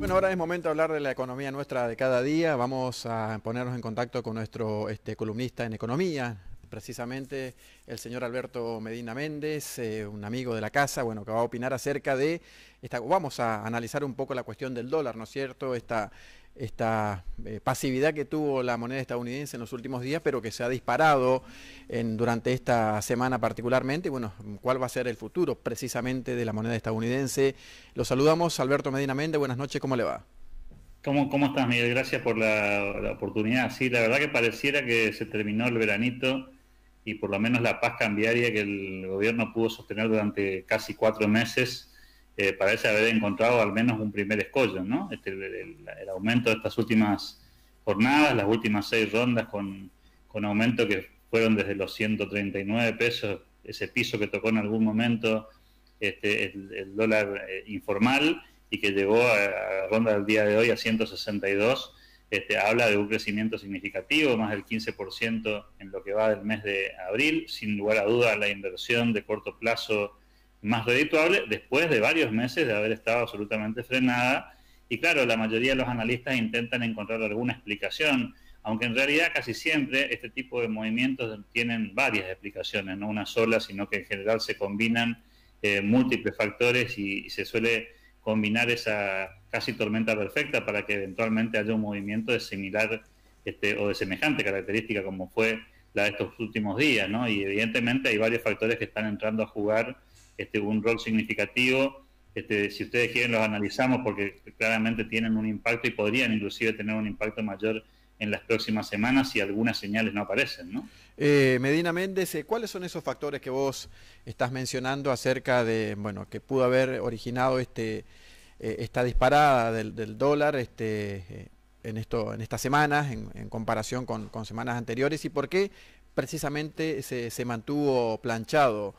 Bueno, ahora es momento de hablar de la economía nuestra de cada día. Vamos a ponernos en contacto con nuestro columnista en economía, precisamente el señor Alberto Medina Méndez, un amigo de la casa, bueno, que va a opinar acerca de vamos a analizar un poco la cuestión del dólar, ¿no es cierto? Esta pasividad que tuvo la moneda estadounidense en los últimos días, pero que se ha disparado durante esta semana particularmente. Y bueno, ¿cuál va a ser el futuro precisamente de la moneda estadounidense? Lo saludamos, Alberto Medina Méndez, buenas noches, ¿cómo le va? ¿Cómo estás, Miguel? Gracias por la oportunidad. Sí, la verdad que pareciera que se terminó el veranito y por lo menos la paz cambiaria que el gobierno pudo sostener durante casi 4 meses parece haber encontrado al menos un primer escollo, ¿no? El aumento de estas últimas jornadas, las últimas 6 rondas con aumento que fueron desde los 139 pesos, ese piso que tocó en algún momento el dólar informal, y que llegó a la ronda del día de hoy a 162, habla de un crecimiento significativo, más del 15% en lo que va del mes de abril, sin lugar a dudas la inversión de corto plazo más redituable, después de varios meses de haber estado absolutamente frenada. Y claro, la mayoría de los analistas intentan encontrar alguna explicación, aunque en realidad casi siempre este tipo de movimientos tienen varias explicaciones, no una sola, sino que en general se combinan múltiples factores y se suele combinar esa casi tormenta perfecta para que eventualmente haya un movimiento de similar o de semejante característica como fue la de estos últimos días, ¿no? Y evidentemente hay varios factores que están entrando a jugar un rol significativo. Si ustedes quieren los analizamos porque claramente tienen un impacto y podrían inclusive tener un impacto mayor en las próximas semanas si algunas señales no aparecen, ¿no? Medina Méndez, ¿cuáles son esos factores que vos estás mencionando acerca de, bueno, que pudo haber originado esta disparada del dólar en estas semanas en comparación con semanas anteriores, y por qué precisamente se mantuvo planchado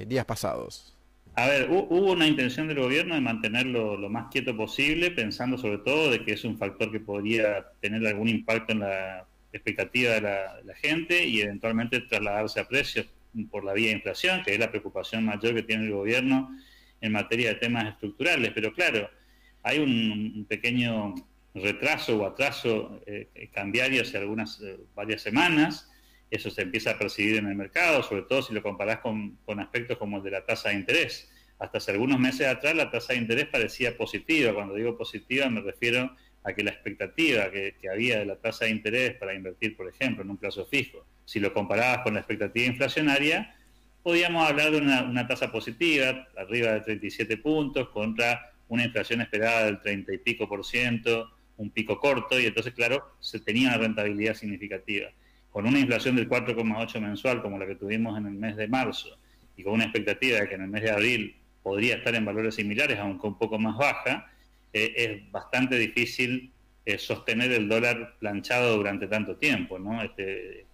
días pasados? A ver, hubo una intención del gobierno de mantenerlo lo más quieto posible, pensando sobre todo de que es un factor que podría tener algún impacto en la expectativa de la gente y eventualmente trasladarse a precios por la vía de inflación, que es la preocupación mayor que tiene el gobierno en materia de temas estructurales. Pero claro, hay un pequeño retraso o atraso cambiario hace varias semanas. Eso se empieza a percibir en el mercado, sobre todo si lo comparás con aspectos como el de la tasa de interés. Hasta hace algunos meses atrás la tasa de interés parecía positiva. Cuando digo positiva me refiero a que la expectativa que había de la tasa de interés para invertir, por ejemplo, en un plazo fijo, si lo comparabas con la expectativa inflacionaria, podíamos hablar de una tasa positiva, arriba de 37 puntos, contra una inflación esperada del 30 y pico por ciento, un pico corto, y entonces, claro, se tenía una rentabilidad significativa. Con una inflación del 4,8 mensual como la que tuvimos en el mes de marzo y con una expectativa de que en el mes de abril podría estar en valores similares, aunque un poco más baja, es bastante difícil sostener el dólar planchado durante tanto tiempo, ¿no? Que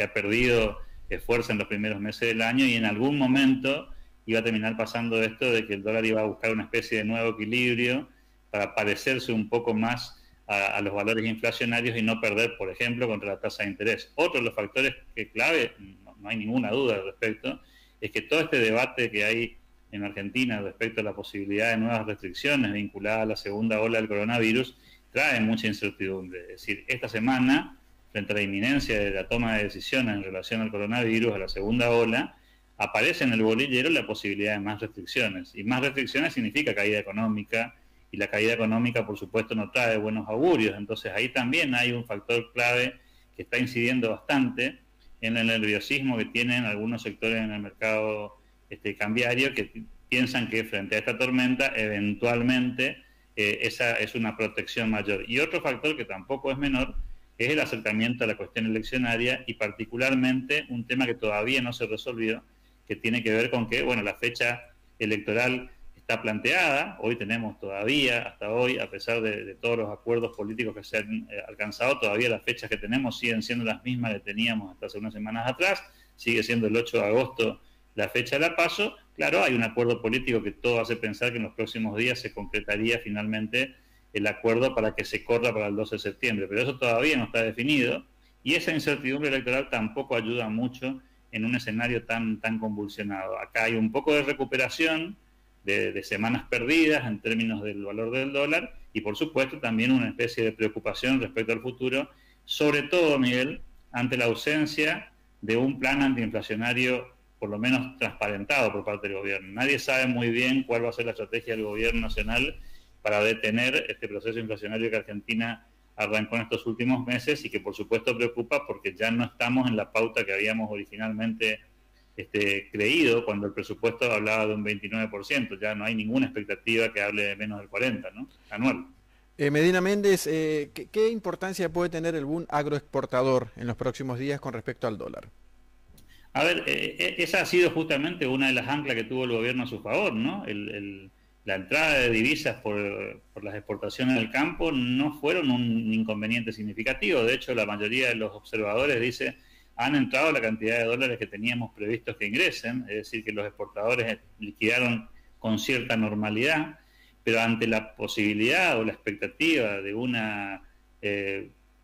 ha perdido fuerza en los primeros meses del año, y en algún momento iba a terminar pasando esto de que el dólar iba a buscar una especie de nuevo equilibrio para parecerse un poco más a los valores inflacionarios y no perder, por ejemplo, contra la tasa de interés. Otro de los factores que clave, no hay ninguna duda al respecto, es que todo este debate que hay en Argentina respecto a la posibilidad de nuevas restricciones vinculadas a la segunda ola del coronavirus trae mucha incertidumbre. Es decir, esta semana, frente a la inminencia de la toma de decisiones en relación al coronavirus, a la segunda ola, aparece en el bolillero la posibilidad de más restricciones. Y más restricciones significa caída económica, y la caída económica, por supuesto, no trae buenos augurios. Entonces ahí también hay un factor clave que está incidiendo bastante en el nerviosismo que tienen algunos sectores en el mercado cambiario, que piensan que frente a esta tormenta eventualmente esa es una protección mayor. Y otro factor que tampoco es menor es el acercamiento a la cuestión eleccionaria, y particularmente un tema que todavía no se resolvió, que tiene que ver con que, bueno, la fecha electoral está planteada. Hoy tenemos todavía, hasta hoy, a pesar de todos los acuerdos políticos que se han alcanzado, todavía las fechas que tenemos siguen siendo las mismas que teníamos hasta hace unas semanas atrás. Sigue siendo el 8 de agosto la fecha de la PASO. Claro, hay un acuerdo político que todo hace pensar que en los próximos días se concretaría finalmente el acuerdo para que se corra para el 12 de septiembre, pero eso todavía no está definido, y esa incertidumbre electoral tampoco ayuda mucho en un escenario tan convulsionado. Acá hay un poco de recuperación de semanas perdidas en términos del valor del dólar y por supuesto también una especie de preocupación respecto al futuro, sobre todo, Miguel, ante la ausencia de un plan antiinflacionario por lo menos transparentado por parte del gobierno. Nadie sabe muy bien cuál va a ser la estrategia del gobierno nacional para detener este proceso inflacionario que Argentina arrancó en estos últimos meses y que por supuesto preocupa porque ya no estamos en la pauta que habíamos originalmente creído cuando el presupuesto hablaba de un 29%, ya no hay ninguna expectativa que hable de menos del 40%, ¿no? Anual. Medina Méndez, ¿qué importancia puede tener el boom agroexportador en los próximos días con respecto al dólar? A ver, esa ha sido justamente una de las anclas que tuvo el gobierno a su favor, ¿no? La entrada de divisas por las exportaciones del campo no fueron un inconveniente significativo. De hecho, la mayoría de los observadores dice han entrado la cantidad de dólares que teníamos previstos que ingresen, es decir, que los exportadores liquidaron con cierta normalidad, pero ante la posibilidad o la expectativa de una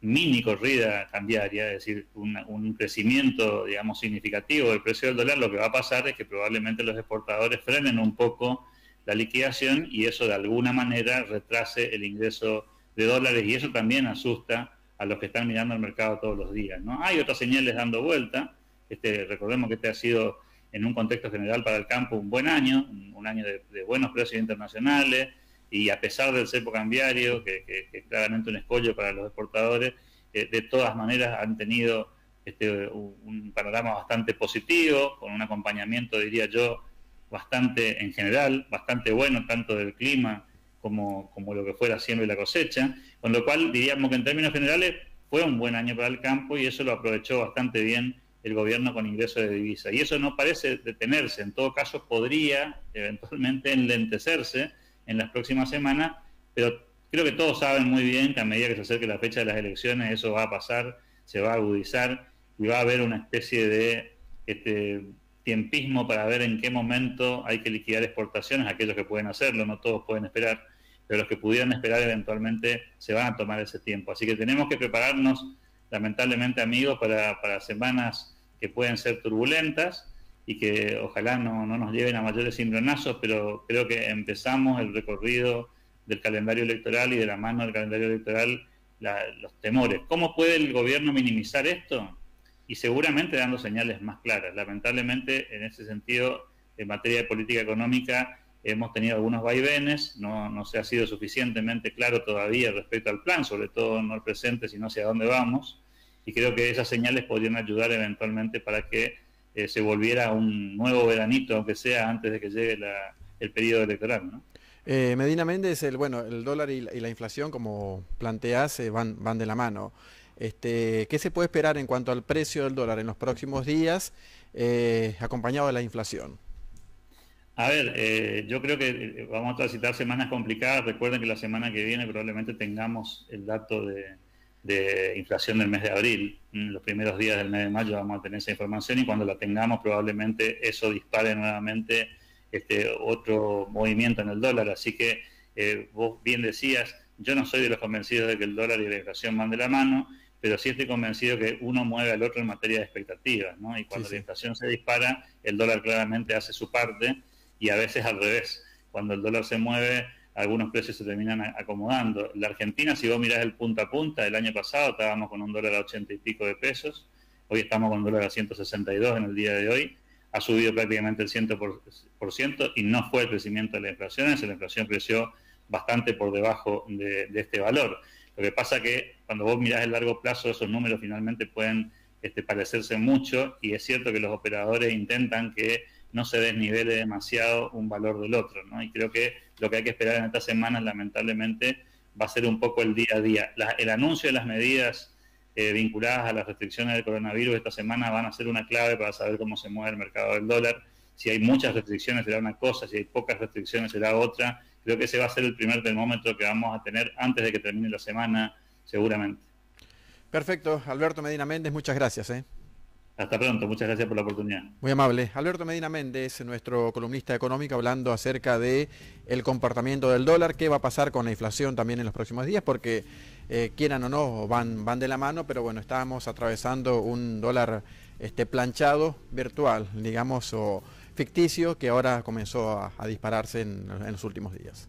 mini corrida cambiaria, es decir, un crecimiento, digamos, significativo del precio del dólar, lo que va a pasar es que probablemente los exportadores frenen un poco la liquidación y eso de alguna manera retrase el ingreso de dólares y eso también asusta a los que están mirando el mercado todos los días, ¿no? Hay otras señales dando vuelta, recordemos que este ha sido en un contexto general para el campo un buen año, un año de buenos precios internacionales y a pesar del cepo cambiario, que es claramente un escollo para los exportadores, de todas maneras han tenido un panorama bastante positivo, con un acompañamiento, diría yo, bastante en general, bastante bueno, tanto del clima como lo que fue la siembra y la cosecha, con lo cual diríamos que en términos generales fue un buen año para el campo y eso lo aprovechó bastante bien el gobierno con ingresos de divisa. Y eso no parece detenerse, en todo caso podría eventualmente enlentecerse en las próximas semanas, pero creo que todos saben muy bien que a medida que se acerque la fecha de las elecciones eso va a pasar, se va a agudizar y va a haber una especie de tiempismo para ver en qué momento hay que liquidar exportaciones, aquellos que pueden hacerlo, no todos pueden esperar, pero los que pudieran esperar eventualmente se van a tomar ese tiempo. Así que tenemos que prepararnos, lamentablemente, amigos, para semanas que pueden ser turbulentas y que ojalá no nos lleven a mayores cimbronazos, pero creo que empezamos el recorrido del calendario electoral y de la mano del calendario electoral los temores. ¿Cómo puede el gobierno minimizar esto? Y seguramente dando señales más claras. Lamentablemente, en ese sentido, en materia de política económica, hemos tenido algunos vaivenes, no se ha sido suficientemente claro todavía respecto al plan, sobre todo no el presente, sino hacia dónde vamos, y creo que esas señales podrían ayudar eventualmente para que se volviera un nuevo veranito, aunque sea antes de que llegue el periodo electoral, ¿no? Medina Méndez, el dólar y la inflación, como planteás, van de la mano. ¿Qué se puede esperar en cuanto al precio del dólar en los próximos días, acompañado de la inflación? A ver, yo creo que vamos a transitar semanas complicadas. Recuerden que la semana que viene probablemente tengamos el dato de inflación del mes de abril. En los primeros días del mes de mayo vamos a tener esa información y cuando la tengamos probablemente eso dispare nuevamente otro movimiento en el dólar. Así que vos bien decías, yo no soy de los convencidos de que el dólar y la inflación van de la mano, pero sí estoy convencido que uno mueve al otro en materia de expectativas, ¿no? Y cuando la inflación se dispara, el dólar claramente hace su parte y a veces al revés. Cuando el dólar se mueve, algunos precios se terminan acomodando. La Argentina, si vos mirás el punta a punta, el año pasado estábamos con un dólar a 80 y pico de pesos, hoy estamos con un dólar a 162 en el día de hoy, ha subido prácticamente el 100% y no fue el crecimiento de la inflación, la inflación creció bastante por debajo de este valor. Lo que pasa que cuando vos mirás el largo plazo, esos números finalmente pueden parecerse mucho y es cierto que los operadores intentan que no se desnivele demasiado un valor del otro, ¿no? Y creo que lo que hay que esperar en estas semanas, lamentablemente, va a ser un poco el día a día. El anuncio de las medidas vinculadas a las restricciones del coronavirus esta semana van a ser una clave para saber cómo se mueve el mercado del dólar. Si hay muchas restricciones será una cosa, si hay pocas restricciones será otra. Creo que ese va a ser el primer termómetro que vamos a tener antes de que termine la semana, seguramente. Perfecto. Alberto Medina Méndez, muchas gracias. Hasta pronto, muchas gracias por la oportunidad. Muy amable. Alberto Medina Méndez, nuestro columnista económico, hablando acerca de el comportamiento del dólar, qué va a pasar con la inflación también en los próximos días, porque quieran o no, van de la mano, pero bueno, estamos atravesando un dólar planchado virtual, digamos, ficticio que ahora comenzó a dispararse en los últimos días.